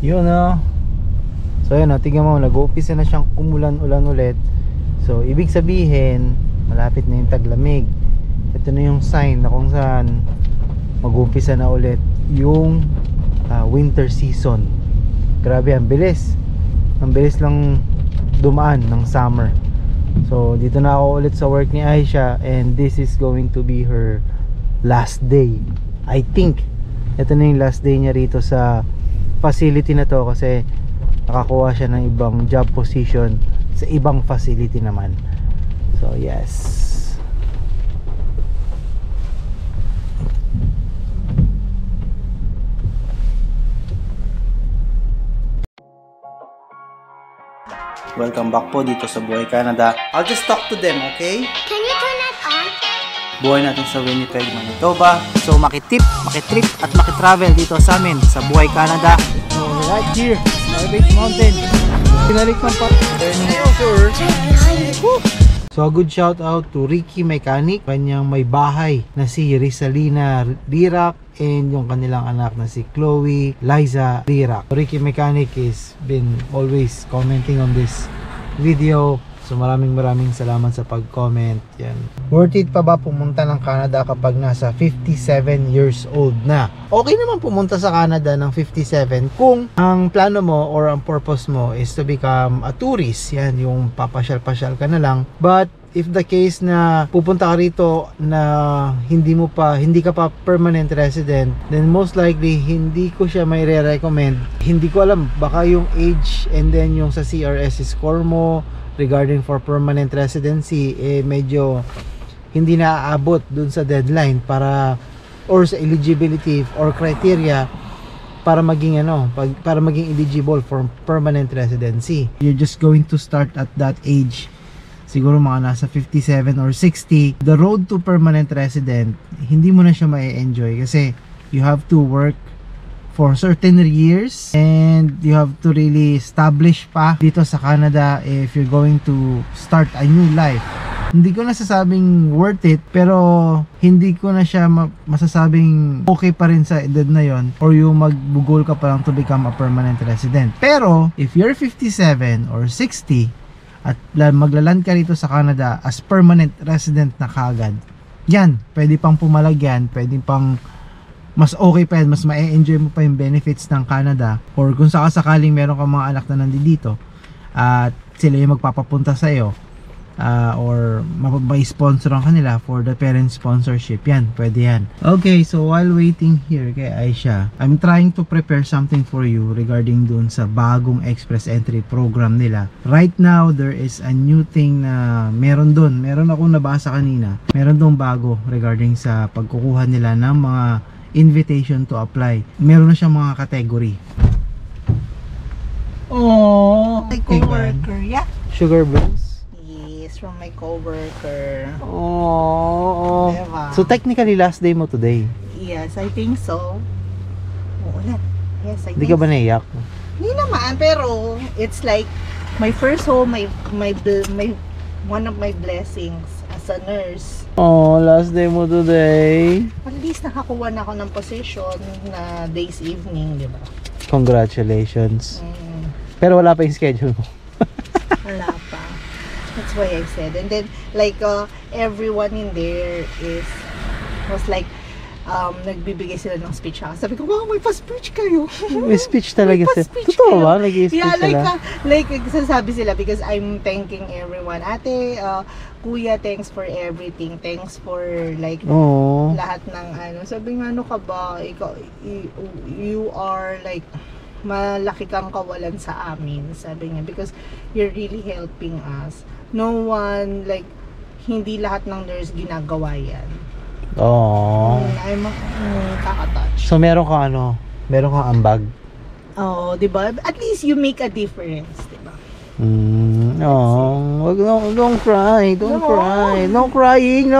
Yun So yun tingnan mo, nag-uumpisa na siyang umulan-ulan ulit. So ibig sabihin malapit na yung taglamig. Ito na yung sign na kung saan mag-uumpisa na ulit yung winter season. Grabe, ang bilis lang dumaan ng summer. So dito na ako ulit sa work ni Aisha, and this is going to be her last day. I think ito na yung last day niya rito sa facility na to, kasi nakakuha siya ng ibang job position sa ibang facility naman. So yes. Welcome back po dito sa Buhay Canada. I'll just talk to them, okay? Can you turn that on? Buhay natin sa Winnipeg, Manitoba. So makitrip at makitravel dito sa amin sa Buhay Canada. So right here, Norwich Mountain. Pinalik ng turning over. So a good shout out to Ricky Mechanic, kanyang may bahay na si Rizalina Dirac, and yung kanilang anak na si Chloe Liza Dirac. Ricky Mechanic is been always commenting on this video. So maraming salamat sa pag-comment. Yan. Worth it pa ba pumunta ng Canada kapag nasa 57 years old na? Okay naman pumunta sa Canada ng 57 kung ang plano mo or ang purpose mo is to become a tourist. Yan, yung papasyal-pasyal ka na lang. But if the case na pupunta ka rito na hindi ka pa permanent resident, then most likely hindi ko siya may re-recommend. Hindi ko alam, baka yung age and then yung sa CRS score mo regarding for permanent residency medyo hindi naaabot dun sa deadline para or sa eligibility or criteria para maging para maging eligible for permanent residency. You're just going to start at that age, siguro mga nasa 57 or 60. The road to permanent resident, hindi mo na siya ma-enjoy kasi you have to work for certain years and you have to really establish pa dito sa Canada if you're going to start a new life. Hindi ko nasasabing worth it, pero hindi ko na siya masasabing okay pa rin sa edad na yon, or yung magbugol ka pa lang to become a permanent resident. Pero if you're 57 or 60 at maglaland ka rito sa Canada as permanent resident na kagad, yan, pwede pang pumalagyan, pwede pang mas okay pa yan, mas ma-enjoy mo pa yung benefits ng Canada. Or kung sakasakaling meron kang mga anak na nandito at sila yung magpapapunta sa iyo, or mapapay-sponsoran kanila for the parent sponsorship, yan, pwede yan. Okay, so while waiting here kay Aisha, I'm trying to prepare something for you regarding dun sa bagong express entry program nila. Right now, there is a new thing na meron akong nabasa kanina, meron dun bago regarding sa pagkukuha nila ng mga invitation to apply. Meron na siyang mga category. Oh, my coworker, yeah. Sugar Bros? Yes, from my coworker. Oh. Diba? So technically last day mo today. Yes, I think so. Uulan. Yes, I think. Hindi ka ba naiyak? Hindi naman, pero it's like my first home, my one of my blessings as a nurse. Oh, last day mo today. At least nakakuha na ako ng position na days evening, di ba? Congratulations. Pero wala pa yung schedule mo. Wala pa. That's why I said. And then, like, everyone in there was like, nagbibigay sila ng speech. Sabi ko, wow, may pa-speech kayo. May speech talaga sila. Totoo ba? Nag-i-speech yeah, like, sila? sasabi sila because I'm thanking everyone. Ate, kuya, thanks for everything. Thanks for, like, lahat ng ano. Sabi nga, ano ka ba? Ikaw, you are, like, malaki kang kawalan sa amin. Sabi niya, because you're really helping us. No one, like, hindi lahat ng nurse ginagawa yan. Oh. I'm kakatouch. So meron kang ambag. Oh, 'di ba? At least you make a difference, 'di ba? Don't cry. No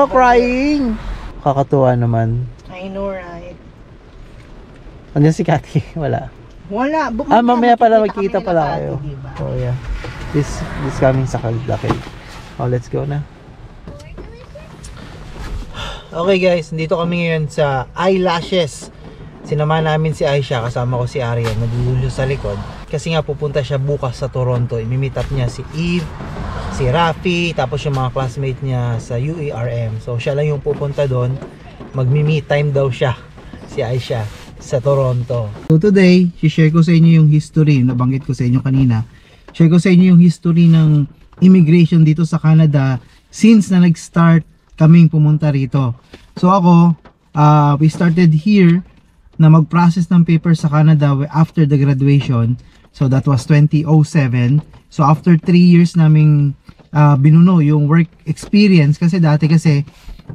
crying. Kakatuwa naman. I know, right? Andiyan si Cathy, wala. Mamaya pala magkita pala kayo. Diba? Oh yeah. This coming sa Caldacay. Oh, let's go na. Okay guys, dito kami ngayon sa Eyelashes sinama namin si Aisha, kasama ko si Arian, nandun siya sa likod. Kasi nga pupunta siya bukas sa Toronto. I-meet up niya si Eve, si Rafi, tapos yung mga classmate niya sa UARM. So siya lang yung pupunta doon. Magmi-meet time daw siya, si Aisha, sa Toronto. So today, share ko sa inyo yung history, nabanggit ko sa inyo kanina. Share ko sa inyo yung history ng immigration dito sa Canada since na nag-start kaming pumunta rito. So ako, we started here na mag-process ng papers sa Canada after the graduation. So that was 2007. So after 3 years naming binuno yung work experience, kasi dati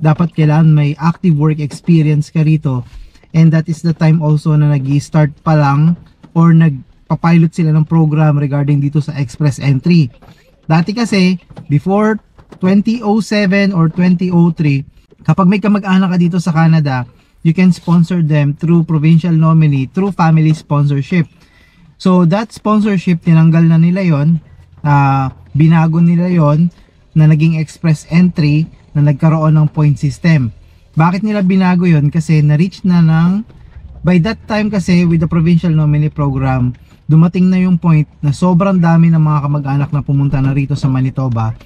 dapat kailangan may active work experience ka rito, and that is the time also na nag-start pa lang or nagpa-pilot sila ng program regarding dito sa express entry. Dati kasi before 2007 or 2003, kapag may kamag-anak ka dito sa Canada, you can sponsor them through provincial nominee, through family sponsorship. So that sponsorship, tinanggal na nila yon, binago nila yon na naging express entry na nagkaroon ng point system. Bakit nila binago yon? Kasi na-reach na ng, by that time kasi with the provincial nominee program, dumating na yung point na sobrang dami ng mga kamag-anak na pumunta na rito sa Manitoba,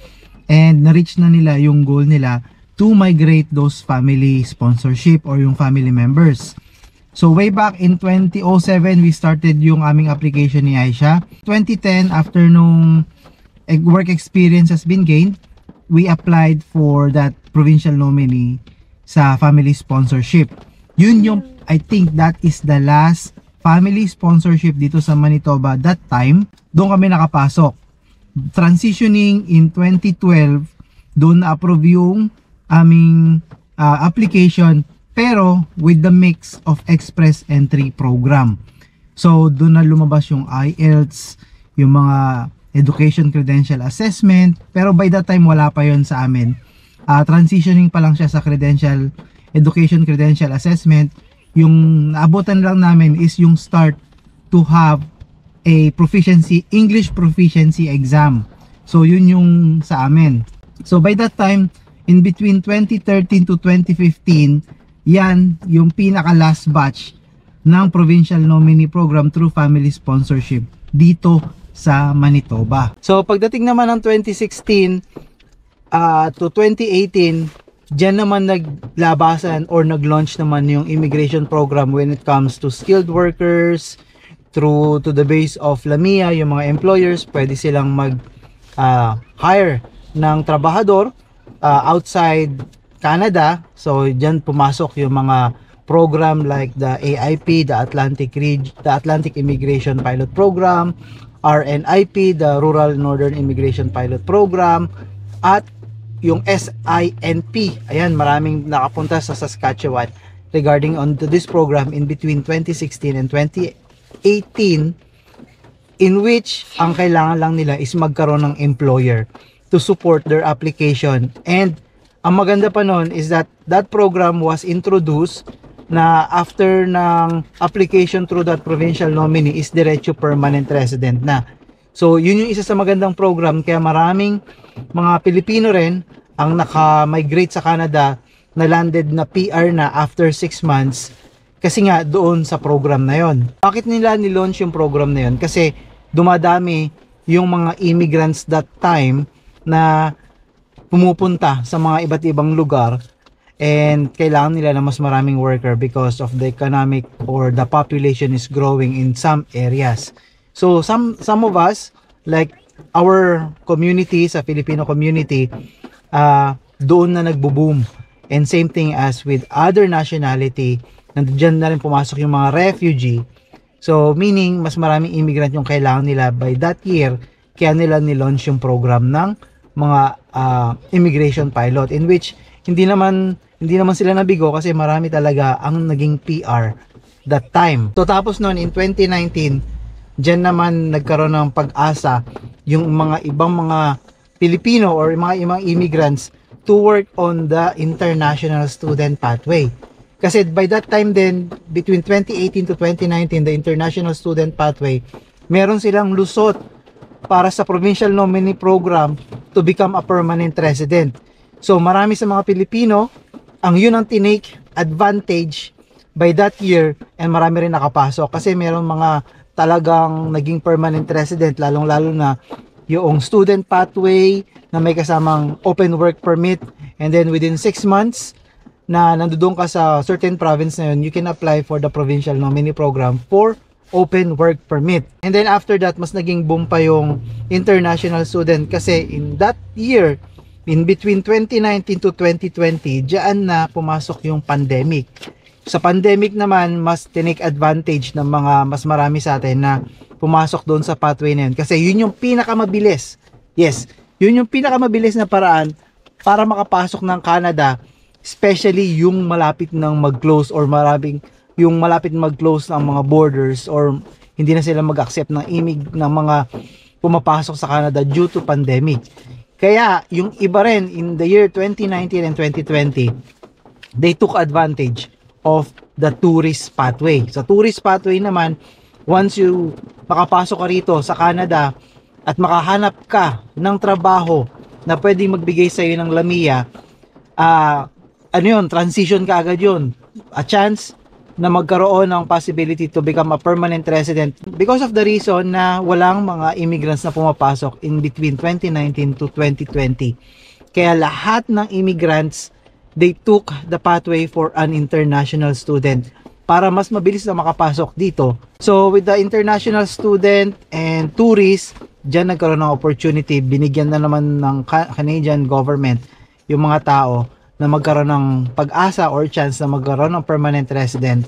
and na-reach na nila yung goal nila to migrate those family sponsorship or yung family members. So way back in 2007, we started yung aming application ni Aisha. 2010, after nung work experience has been gained, we applied for that provincial nominee sa family sponsorship. Yun yung, I think that is the last family sponsorship dito sa Manitoba that time. Doon kami nakapasok. Transitioning in 2012, doon na-approve yung aming application, pero with the mix of express entry program. So doon na lumabas yung IELTS, yung mga education credential assessment, pero by that time wala pa yon sa amin. Transitioning pa lang siya sa education credential assessment. Yung naabutan lang namin is yung start to have a English proficiency exam. So yun yung sa amin. So by that time, in between 2013 to 2015, yan yung pinaka last batch ng provincial nominee program through family sponsorship dito sa Manitoba. So pagdating naman ng 2016 to 2018, diyan naman naglabasan or nag-launch naman yung immigration program when it comes to skilled workers, through to the base of LAMIA. Yung mga employers pwede silang mag-hire ng trabahador outside Canada. So diyan pumasok yung mga program like the AIP, the Atlantic Immigration Pilot Program, RNIP, the Rural Northern Immigration Pilot Program, at yung SINP. Ayan, maraming nakapunta sa Saskatchewan regarding on to this program in between 2016 and 2018, in which ang kailangan lang nila is magkaroon ng employer to support their application. And ang maganda pa nun is that that program was introduced na after ng application through that provincial nominee is diretso permanent resident na. So yun yung isa sa magandang program, kaya maraming mga Pilipino rin ang naka-migrate sa Canada na landed na PR na after 6 months kasi nga doon sa program na yon. Bakit nila nilaunch yung program na yon? Kasi dumadami yung mga immigrants that time na pumupunta sa mga iba't ibang lugar, and kailangan nila na mas maraming worker because of the economic or the population is growing in some areas. So some of us, like our community, sa Filipino community, doon na nagbo-boom. And same thing as with other nationality, nandiyan na rin pumasok yung mga refugee. So meaning mas maraming immigrant yung kailangan nila by that year, kaya nila nilaunch yung program ng mga immigration pilot, in which hindi naman sila nabigo kasi marami talaga ang naging PR that time. So tapos noon in 2019, diyan naman nagkaroon ng pag-asa yung mga ibang mga Pilipino or mga ibang immigrants to work on the international student pathway. Kasi by that time din, between 2018 to 2019, the international student pathway, meron silang lusot para sa provincial nominee program to become a permanent resident. So marami sa mga Pilipino, ang yun ang tinake advantage by that year, and marami rin nakapasok kasi meron mga talagang naging permanent resident, lalong-lalo na yung student pathway na may kasamang open work permit, and then within 6 months na nandoon ka sa certain province na yun, you can apply for the provincial nominee program for open work permit. And then after that, mas naging boom pa yung international student kasi in that year, in between 2019 to 2020, diyan na pumasok yung pandemic. Sa pandemic naman, mas tinake advantage ng mga mas marami sa atin na pumasok doon sa pathway na yun. Kasi yun yung pinakamabilis. Yes, yun yung pinakamabilis na paraan para makapasok ng Canada, especially yung malapit ng mag-close or yung malapit mag-close ng mga borders or hindi na sila mag-accept ng mga pumapasok sa Canada due to pandemic. Kaya yung iba rin in the year 2019 and 2020, they took advantage of the tourist pathway. Sa tourist pathway naman, once you makapasok ka rito sa Canada at makahanap ka ng trabaho na pwedeng magbigay sa iyo ng LAMIA, transition ka agad yun. A chance na magkaroon ng possibility to become a permanent resident because of the reason na walang mga immigrants na pumapasok in between 2019 to 2020. Kaya lahat ng immigrants, they took the pathway for an international student para mas mabilis na makapasok dito. So with the international student and tourists, dyan nagkaroon ng opportunity. Binigyan na naman ng Canadian government yung mga tao na magkaroon ng pag-asa or chance na magkaroon ng permanent resident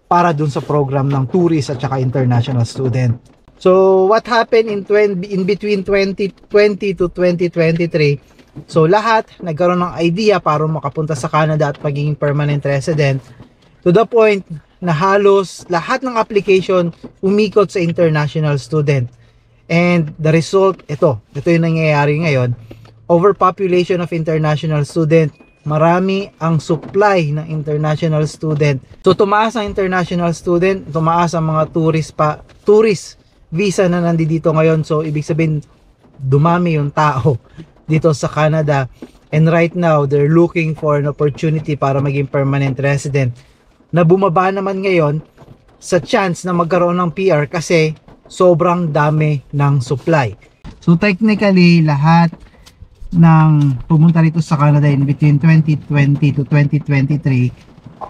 para dun sa program ng tourist at saka international student. So what happened in between 2020 to 2023? So lahat nagkaroon ng idea para makapunta sa Canada at maging permanent resident, to the point na halos lahat ng application umikot sa international student. And the result, ito yung nangyayari ngayon. Overpopulation of international student. Marami ang supply ng international student. So tumaas ang international student, tumaas ang mga tourist visa na nandito ngayon. So ibig sabihin dumami yung tao dito sa Canada. And right now they're looking for an opportunity para maging permanent resident. Na bumaba naman ngayon sa chance na magkaroon ng PR kasi sobrang dami ng supply. So technically lahat ng pumunta rito sa Canada in between 2020 to 2023,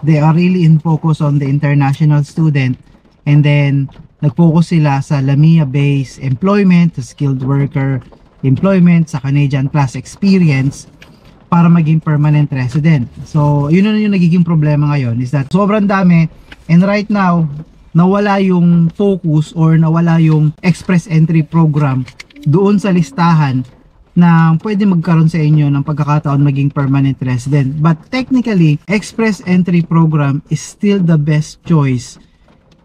they are really in focus on the international student, and then nag-focus sila sa LAMIA based employment, sa skilled worker employment, sa Canadian Plus experience para maging permanent resident. So yun na yung nagiging problema ngayon, is that sobrang dami, and right now nawala yung focus or nawala yung express entry program doon sa listahan na pwede magkaroon sa inyo ng pagkakataon maging permanent resident. But technically, express entry program is still the best choice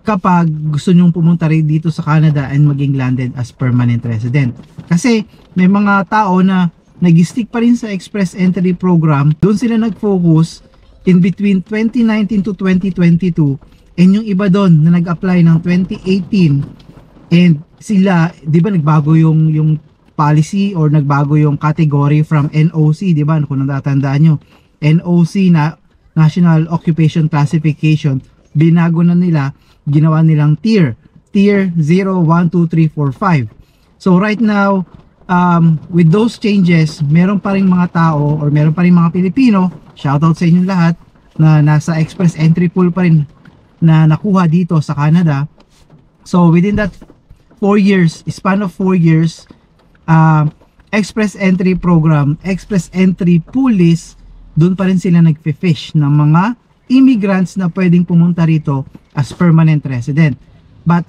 kapag gusto nyong pumunta rin dito sa Canada and maging landed as permanent resident. Kasi may mga tao na nag-stick pa rin sa express entry program, doon sila nag-focus in between 2019 to 2022, and yung iba doon na nag-apply ng 2018, and sila, di ba nagbago yung policy or nagbago yung category from NOC, di ba? Kung natatandaan nyo, NOC na National Occupation Classification, binago na nila, ginawa nilang tier 0, 1, 2, 3, 4, 5. So right now, with those changes, meron pa rin mga tao or meron pa rin mga Pilipino, shoutout sa inyong lahat, na nasa express entry pool pa rin na nakuha dito sa Canada. So within that 4 years, span of 4 years, express entry program, express entry pool list, doon pa rin sila nagfi-fish ng mga immigrants na pwedeng pumunta rito as permanent resident. But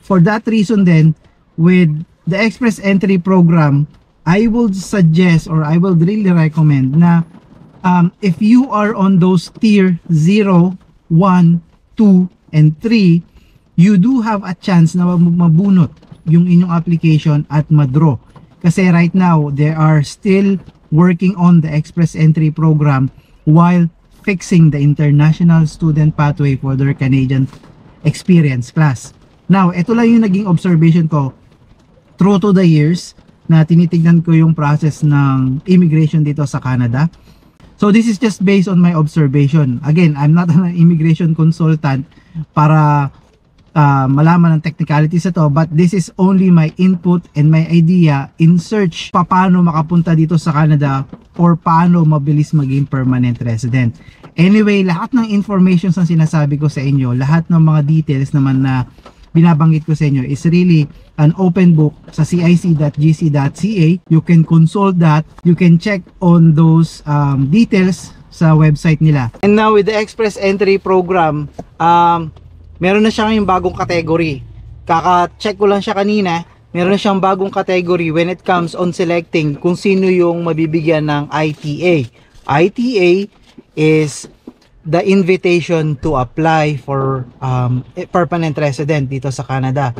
for that reason then, with the express entry program, I would suggest or I will really recommend na if you are on those tier 0, 1, 2, and 3, you do have a chance na mabunot yung inyong application at madraw. Kasi right now, they are still working on the express entry program while fixing the international student pathway for their Canadian experience class. Now, ito lang yung naging observation ko through to the years na tinitignan ko yung process ng immigration dito sa Canada. So this is just based on my observation. Again, I'm not an immigration consultant para malaman ng technicalities ito, but this is only my input and my idea in search paano makapunta dito sa Canada or paano mabilis maging permanent resident. Anyway, lahat ng information na sinasabi ko sa inyo, lahat ng mga details naman na binabanggit ko sa inyo is really an open book sa cic.gc.ca. You can consult that. You can check on those details sa website nila. And now with the Express Entry program, meron na siya ngayong bagong category. Kaka-check ko lang siya kanina. Meron na siyang bagong category when it comes on selecting kung sino yung mabibigyan ng ITA. ITA is the invitation to apply for permanent resident dito sa Canada.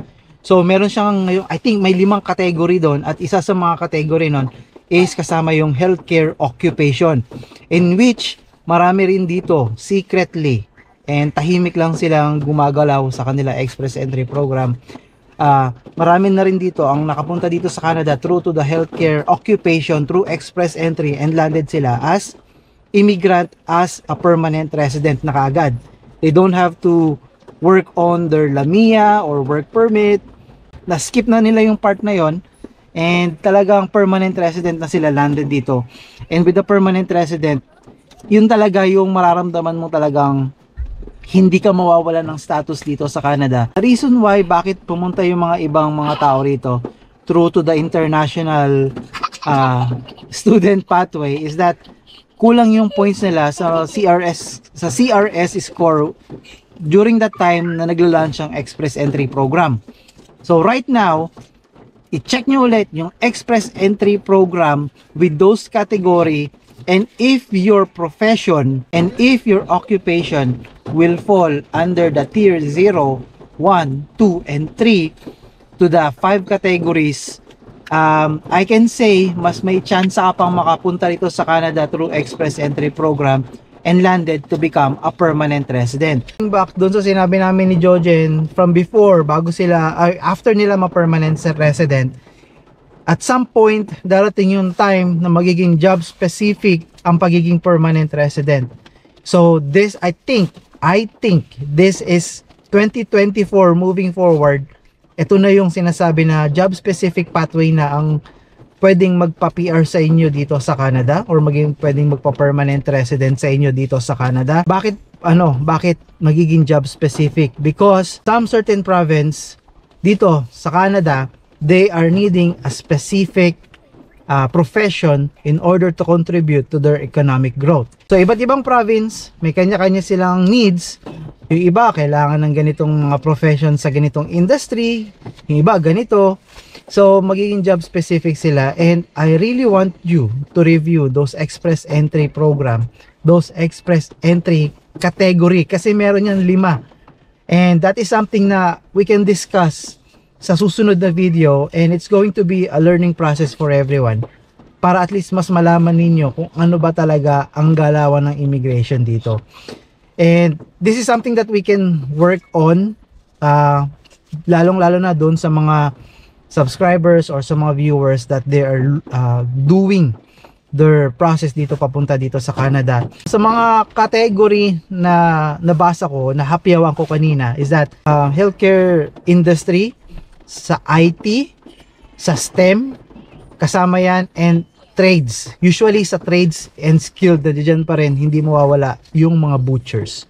So meron siyang, I think may 5 category doon, at isa sa mga category nun is kasama yung healthcare occupation, in which marami rin dito secretly and tahimik lang silang gumagalaw sa kanila Express Entry program. Marami na rin dito ang nakapunta dito sa Canada through to the healthcare occupation through Express Entry and landed sila as immigrant, as a permanent resident na kaagad. They don't have to work on their LAMIA or work permit. Na-skip na nila yung part na yon, and talagang permanent resident na sila, landed dito. And with the permanent resident, yun talaga yung mararamdaman mo talagang hindi ka mawawala ng status dito sa Canada. The reason why bakit pumunta yung mga ibang mga tao rito through to the international student pathway is that kulang yung points nila sa CRS score during that time na nagla-launch ang Express Entry program. So right now, i-check nyo ulit yung Express Entry program with those category, and if your profession and if your occupation will fall under the tier 0, 1, 2, and 3 to the 5 categories, I can say mas may chance ka pang makapunta rito sa Canada through Express Entry program and landed to become a permanent resident. Back doon sa sinabi namin ni Jojen from before, bago sila, after nila ma-permanent resident, at some point darating yung time na magiging job specific ang pagiging permanent resident. So this, I think this is 2024 moving forward. Ito na yung sinasabi na job specific pathway na ang pwedeng magpa-PR sa inyo dito sa Canada, or pwedeng magpa-permanent resident sa inyo dito sa Canada. Bakit magiging job specific? Because some certain province dito sa Canada, they are needing a specific profession in order to contribute to their economic growth. So iba't ibang province, may kanya-kanya silang needs. Yung iba kailangan ng ganitong mga profession sa ganitong industry, yung iba ganito. So magiging job specific sila, and I really want you to review those Express Entry program, those Express Entry category, kasi meron yan 5, and that is something na we can discuss sa susunod na video, and it's going to be a learning process for everyone para at least mas malaman ninyo kung ano ba talaga ang galawan ng immigration dito. And this is something that we can work on, lalong-lalo na doon sa mga subscribers or sa mga viewers that they are doing their process dito papunta dito sa Canada. Sa mga category na nabasa ko, na hapyawan ko kanina, is that healthcare industry, sa IT, sa STEM, kasama yan, and trades. Usually sa trades and skilled, nandiyan pa rin, hindi mawawala yung mga butchers.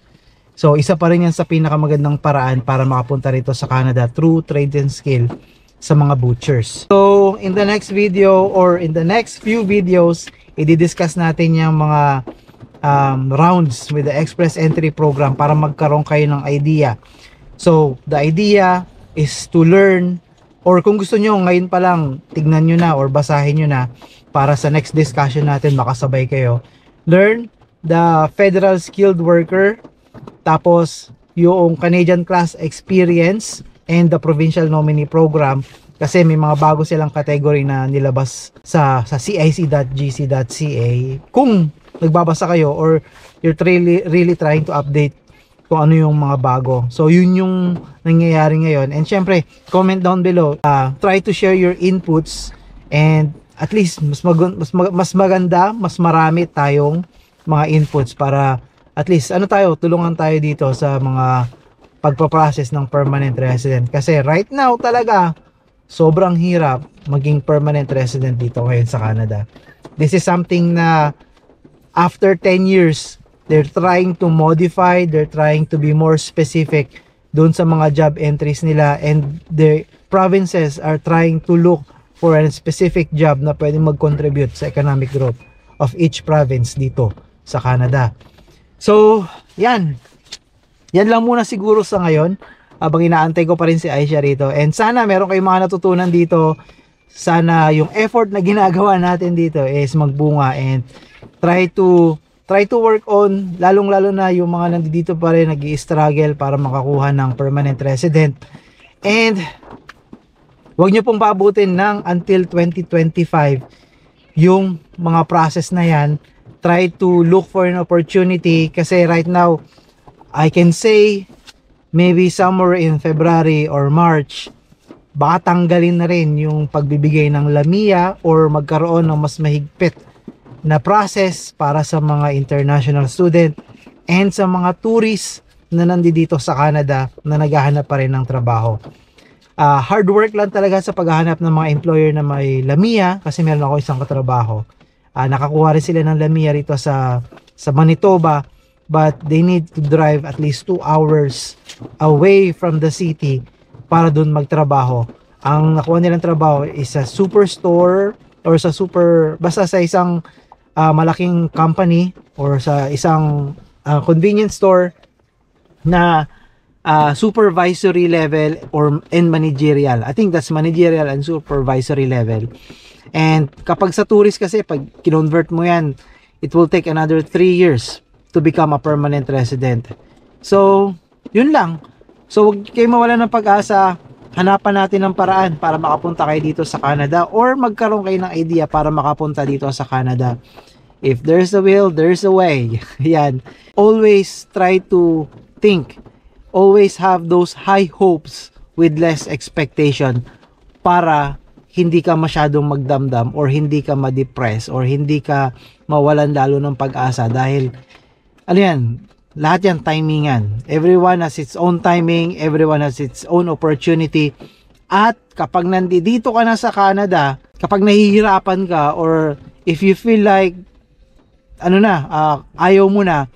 So isa pa rin yan sa pinakamagandang paraan para makapunta rito sa Canada through trade and skill sa mga butchers. So in the next video or in the next few videos, i-discuss natin yung mga rounds with the Express Entry program para magkaroon kayo ng idea. So the idea is to learn, or kung gusto nyo ngayon pa lang, tignan nyo na or basahin nyo na para sa next discussion natin makasabay kayo. Learn the Federal Skilled Worker, tapos yung Canadian Class Experience, and the Provincial Nominee Program, kasi may mga bago silang category na nilabas sa cic.gc.ca. Kung nagbabasa kayo or you're really trying to update kung ano yung mga bago. So yun yung nangyayari ngayon. And syempre, comment down below. Try to share your inputs, and at least mas maganda, mas marami tayong mga inputs para at least tulungan tayo dito sa mga pagpaprocess ng permanent resident. Kasi right now talaga, sobrang hirap maging permanent resident dito ngayon sa Canada. This is something na after 10 years, they're trying to modify, they're trying to be more specific doon sa mga job entries nila, and the provinces are trying to look for a specific job na pwedeng mag-contribute sa economic growth of each province dito sa Canada. So, yan lang muna siguro sa ngayon, habang inaantay ko pa rin si Aisha rito. And sana meron kayong mga natutunan dito. Sana yung effort na ginagawa natin dito is magbunga, and try to work on, lalong-lalo na yung mga nandito pa rin nag-i-struggle para makakuha ng permanent resident. And huwag nyo pong paabutin ng until 2025 yung mga process na yan. Try to look for an opportunity, kasi right now I can say maybe somewhere in February or March, baka tanggalin na rin yung pagbibigay ng LAMIA or magkaroon ng mas mahigpit na process para sa mga international student and sa mga tourists na nandito sa Canada na naghahanap pa rin ng trabaho. Hard work lang talaga sa paghahanap ng mga employer na may LAMIA, kasi meron ako isang katrabaho. Nakakuha rin sila ng LAMIA rito sa Manitoba, but they need to drive at least 2 hours away from the city para dun magtrabaho. Ang nakuha nilang trabaho is sa superstore or basta sa isang malaking company or sa isang convenience store na supervisory level and managerial. I think that's managerial and supervisory level. And kapag sa tourist kasi, pag kinonvert mo yan, it will take another 3 years to become a permanent resident. So, yun lang. So, huwag kayo mawala ng pag-asa. Hanapan natin ng paraan para makapunta kayo dito sa Canada, or magkaroon kayo ng idea para makapunta dito sa Canada. If there's a will, there's a way. Yan. Always try to think. Always have those high hopes with less expectation para hindi ka masyadong magdamdam or hindi ka ma-depress or hindi ka mawalan lalo ng pag-asa, dahil lahat yan timingan. Everyone has its own timing, everyone has its own opportunity. At kapag nandito ka na sa Canada, kapag nahihirapan ka, or if you feel like ayaw mo na,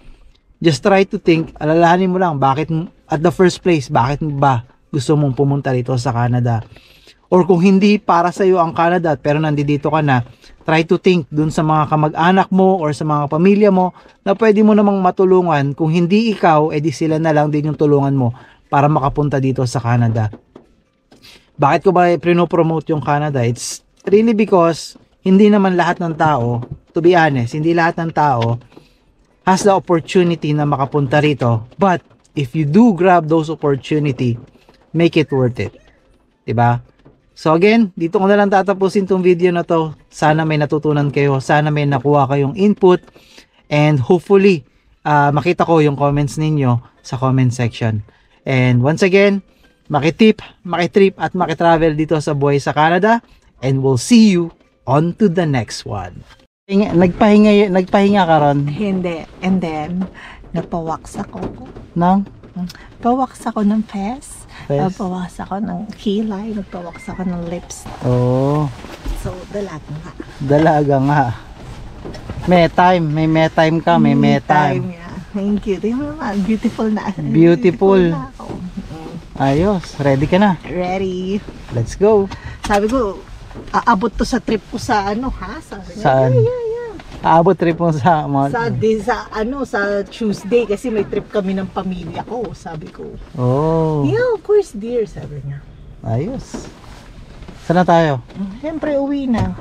just try to think, alalahanin mo lang bakit at the first place, bakit ba gusto mong pumunta rito sa Canada. Or kung hindi para sa iyo ang Canada pero nandito ka na, try to think dun sa mga kamag-anak mo or sa mga pamilya mo na pwede mo namang matulungan. Kung hindi ikaw, edi sila na lang din yung tulungan mo para makapunta dito sa Canada. Bakit ko ba pinopromote yung Canada? It's really because hindi naman lahat ng tao, to be honest, hindi lahat ng tao has the opportunity na makapunta rito. But if you do grab those opportunity, make it worth it. Diba? So again, dito ko na lang tatapusin tong video na to. Sana may natutunan kayo, sana may nakuha kayong input, and hopefully makita ko yung comments ninyo sa comment section. And once again, makitip, makitrip at makitravel dito sa buhay sa Canada, and we'll see you on to the next one. Nagpahinga ka ron? Hindi. And then, napawaks ako. Nang? Pawaks ako ng face. Nagpawaks ako ng kilay. Nagpawaks ako ng lips. Oh. So, dalaga nga. Dalaga nga. May time ka. May time. Yeah. Thank you. Beautiful na. Beautiful. Na ako. Ayos. Ready ka na? Ready. Let's go. Sabi ko, aabot to sa trip ko sa Sabi niya, saan? Yeah. Aabot trip mo sa sa Tuesday kasi may trip kami ng pamilya ko, sabi ko. Oh. Yeah, of course dear, sabi niya. Ayos. Saan na tayo? Siyempre uwi na.